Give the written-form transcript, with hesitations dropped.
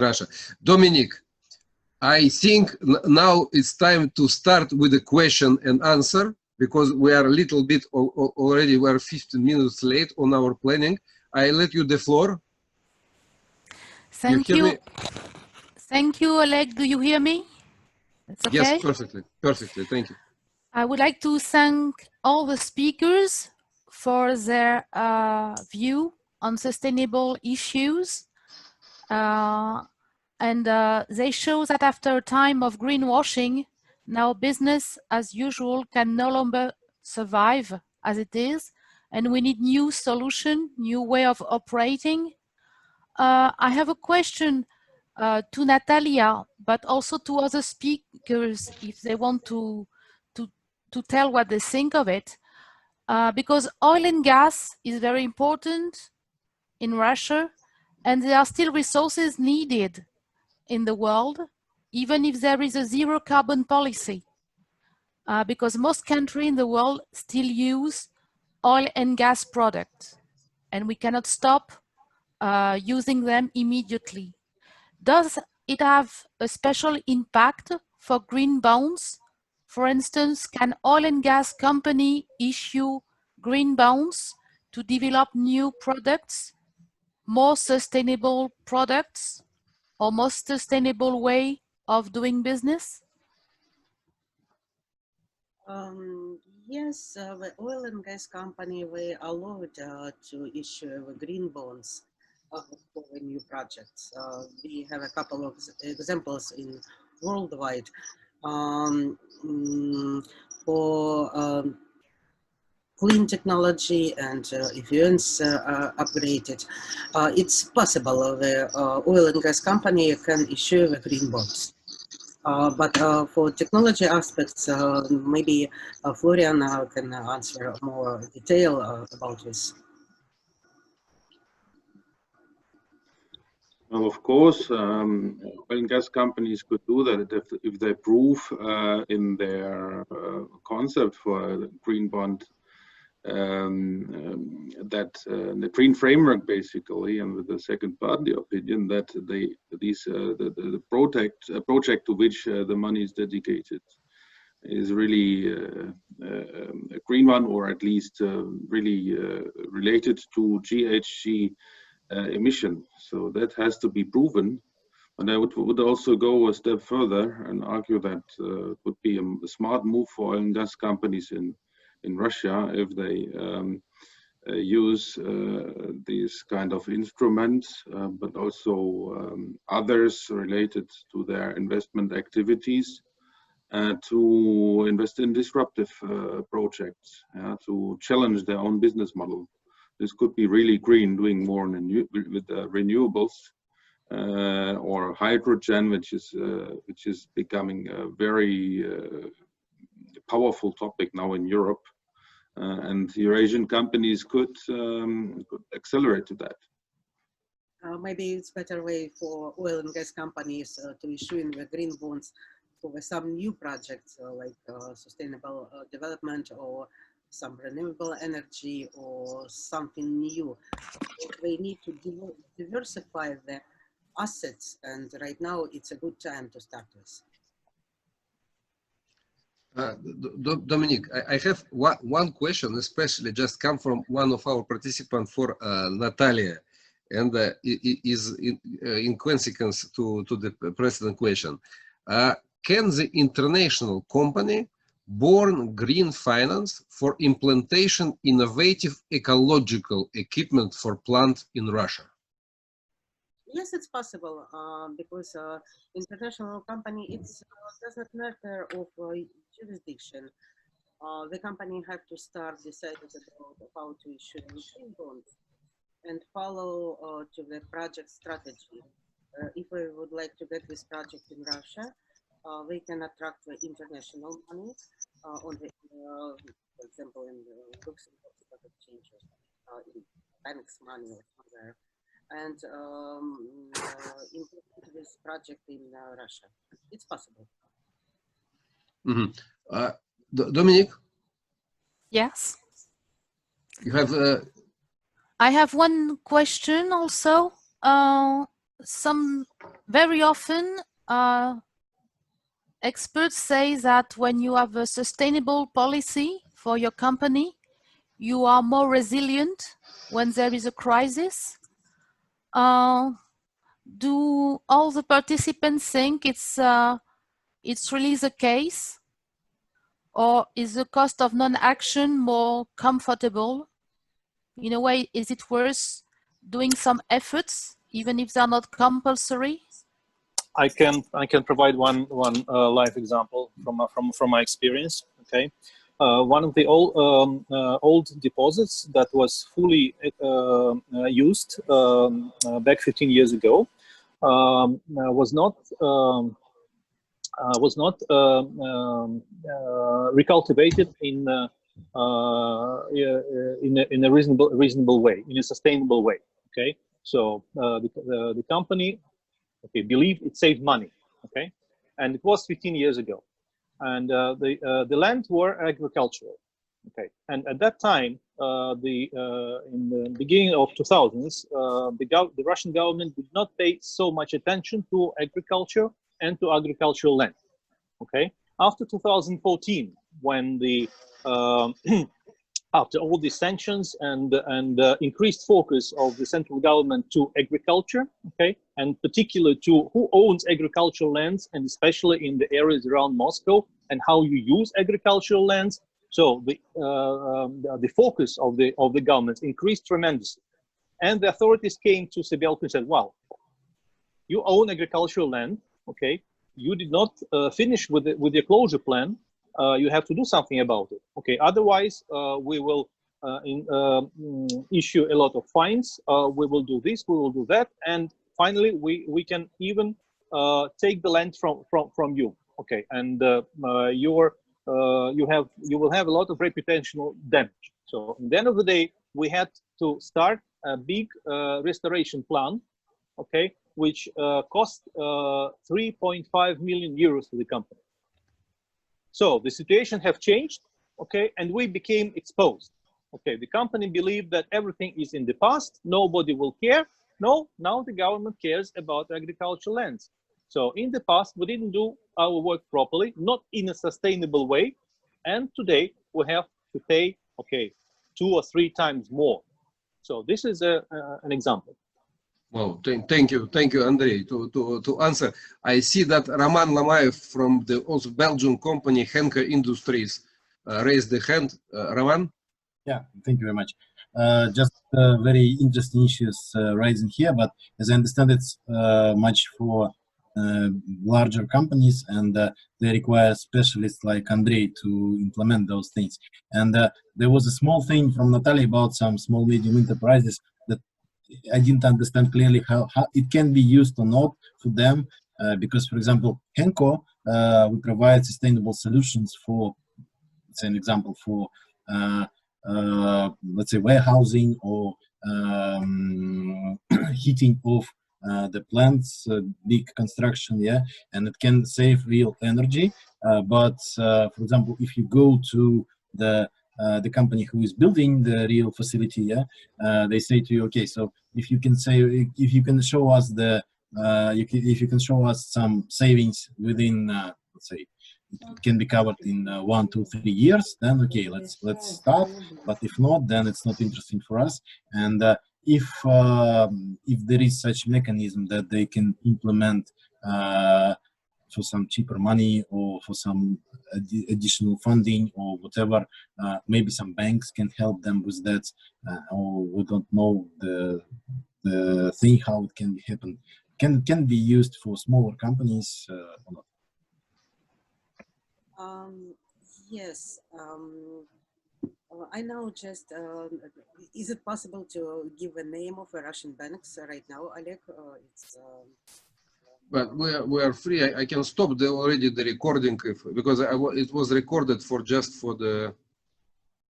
Russia. Dominique, I think now it's time to start with the question and answer, because we are a little bit already, we are 15 minutes late on our planning. I let you the floor. Thank you. Thank you, Oleg. Do you hear me? It's okay? Yes, perfectly. Perfectly. Thank you. I would like to thank all the speakers for their view on sustainable issues. They show that after a time of greenwashing, now business as usual can no longer survive as it is, and we need new solution, new way of operating. I have a question to Natalia, but also to other speakers if they want to tell what they think of it. Because oil and gas is very important in Russia, and there are still resources needed in the world, even if there is a zero carbon policy, because most countries in the world still use oil and gas products, and we cannot stop using them immediately. Does it have a special impact for green bonds? For instance, can oil and gas company issue green bonds to develop new products, more sustainable products, or more sustainable way of doing business? Yes, the oil and gas company were allowed to issue green bonds for new projects. We have a couple of examples in worldwide for clean technology and efficiency upgraded. It's possible the oil and gas company can issue the green bonds. But for technology aspects, maybe Florian can answer more detail about this. Well, of course, oil and gas companies could do that if they prove in their concept for a green bond that the green framework basically, and with the second party opinion that the project to which the money is dedicated is really a green one, or at least really related to GHG emission. So that has to be proven. And I would also go a step further and argue that would be a smart move for oil and gas companies in Russia if they use these kind of instruments, but also others related to their investment activities to invest in disruptive projects, to challenge their own business model. This could be really green, doing more with renewables or hydrogen, which is becoming a very powerful topic now in Europe, and Eurasian companies could accelerate to that. Maybe it's a better way for oil and gas companies to issue the green bonds for some new projects like sustainable development or some renewable energy or something new. They need to diversify the assets, and right now it's a good time to start this. Dominique, I have one question, especially just come from one of our participants for Natalia, and is in consequence to the precedent question. Can the international company born green finance for implementation innovative ecological equipment for plant in Russia? Yes, it's possible because international company, it doesn't matter of jurisdiction. The company have to start deciding about how to issue green bonds and follow to the project strategy. If we would like to get this project in Russia, we can attract the international money on the, for example, in the Luxembourg stock exchanges, in banks' money or somewhere, and implement this project in Russia. It's possible. Mm-hmm. Dominique? Yes. You have. I have one question also. very often experts say that when you have a sustainable policy for your company, you are more resilient when there is a crisis. Do all the participants think it's really the case? Or is the cost of non-action more comfortable? In a way, is it worth doing some efforts, even if they're not compulsory? I can provide one live example from my experience. Okay, one of the old deposits that was fully used back 15 years ago was not recultivated in a reasonable way, in a sustainable way. Okay, so the company believed it saved money. Okay, and it was 15 years ago, and the land were agricultural. Okay, and at that time, in the beginning of 2000s, the Russian government did not pay so much attention to agriculture and to agricultural land. Okay, after 2014, when the after all the sanctions and increased focus of the central government to agriculture, okay, and particularly to who owns agricultural lands, and especially in the areas around Moscow, and how you use agricultural lands. So the focus of the government increased tremendously, and the authorities came to Sibelco and said, "Well, you own agricultural land, okay? You did not finish with your closure plan. You have to do something about it, okay? Otherwise, we will issue a lot of fines. We will do this, we will do that, and finally, we can even take the land from you, okay? And you will have a lot of reputational damage. So at the end of the day, we had to start a big restoration plan, okay, which cost 3.5 million euros to the company. So the situation have changed, okay, and we became exposed. Okay, the company believed that everything is in the past, nobody will care. No, now the government cares about agricultural lands. So in the past, we didn't do our work properly, not in a sustainable way, and today we have to pay, okay, 2 or 3 times more. So this is an example. Well, thank you, Andrei. To answer, I see that Roman Lamayev from the also Belgian company Henker Industries raised the hand. Roman? Yeah, thank you very much. Just very interesting issues rising here, but as I understand, it's much for larger companies, and they require specialists like Andrei to implement those things. And there was a small thing from Natalia about some small medium enterprises that I didn't understand clearly how it can be used or not for them, because, for example, Henko, we provide sustainable solutions for, it's an example for let's say warehousing or heating of the plants, big construction, yeah, and it can save real energy. But for example, if you go to the company who is building the real facility, yeah, they say to you, okay, so if you can show us if you can show us some savings within, let's say, it can be covered in 1, 2, 3 years, then okay, let's start. But if not, then it's not interesting for us. And if there is such mechanism that they can implement for some cheaper money or for some additional funding or whatever, maybe some banks can help them with that, or we don't know the thing how it can happen. Can be used for smaller companies or not? Yes, I know. Just is it possible to give a name of a Russian banks right now, Oleg? But we are free. I can stop already the recording because it was recorded for just for the